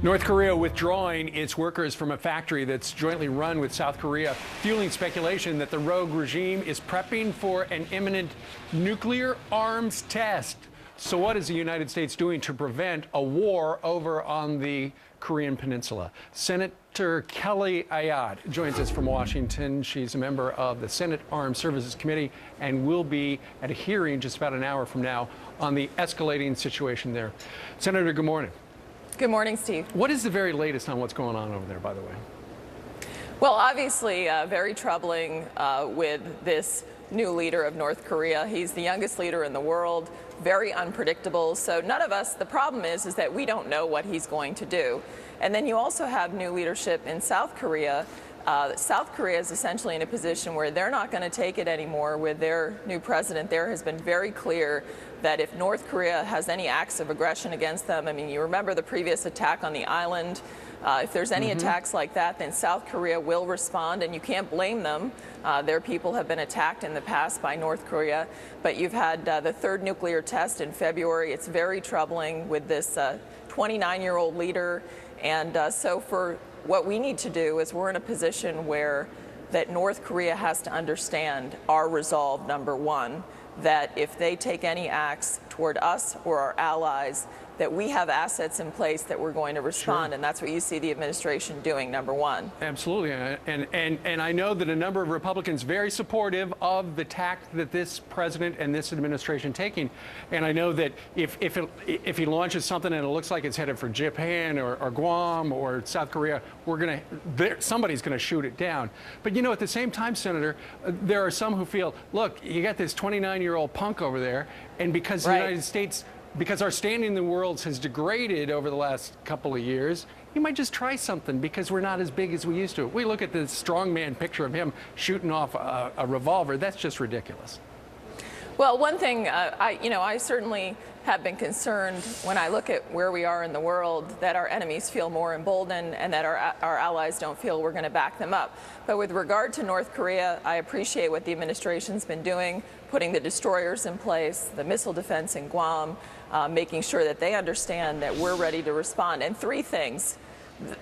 North Korea withdrawing its workers from a factory that's jointly run with South Korea, fueling speculation that the rogue regime is prepping for an imminent nuclear arms test. So what is the United States doing to prevent a war over on the Korean Peninsula? Senator Kelly Ayotte joins us from Washington. She's a member of the Senate Armed Services Committee and will be at a hearing just about an hour from now on the escalating situation there. Senator, good morning. Good morning, Steve. What is the very latest on what's going on over there, by the way? Well, obviously, very troubling with this new leader of North Korea. He's the youngest leader in the world, very unpredictable. So none of us, the problem is that we don't know what he's going to do. And then you also have new leadership in South Korea. South Korea is essentially in a position where they're not going to take it anymore with their new president. There has been very clear that if North Korea has any acts of aggression against them, I mean, you remember the previous attack on the island. If there's any attacks like that, then South Korea will respond, and you can't blame them. Their people have been attacked in the past by North Korea. But you've had the third nuclear test in February. It's very troubling with this 29-year-old leader. And so for what we need to do is we're in a position where that North Korea has to understand our resolve, number one, that if they take any acts toward us or our allies, that we have assets in place that we're going to respond. Sure. And that's what you see the administration doing, number one. Absolutely. And I know that a number of Republicans very supportive of the tact that this president and this administration taking. And I know that if he launches something and it looks like it's headed for Japan or Guam or South Korea, somebody's going to shoot it down. But, you know, at the same time, Senator, there are some who feel, look, you got this 29-year-old punk over there, and because the United States, because our standing in the world has degraded over the last couple of years, you might just try something because we're not as big as we used to. We look at the strongman picture of him shooting off a revolver. That's just ridiculous. Well, one thing, I certainly have been concerned when I look at where we are in the world that our enemies feel more emboldened and that our allies don't feel we're going to back them up. But with regard to North Korea, I appreciate what the administration's been doing, putting the destroyers in place, the missile defense in Guam, making sure that they understand that we're ready to respond. And three things.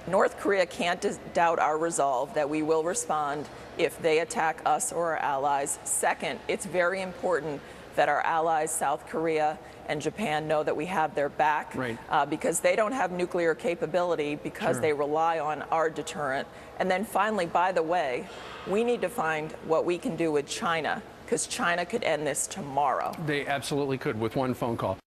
North Korea can't doubt our resolve that we will respond if they attack us or our allies. Second, it's very important that our allies, South Korea and Japan, know that we have their back, because they don't have nuclear capability because they rely on our deterrent. And then finally, by the way, we need to find what we can do with China, because China could end this tomorrow. They absolutely could with one phone call.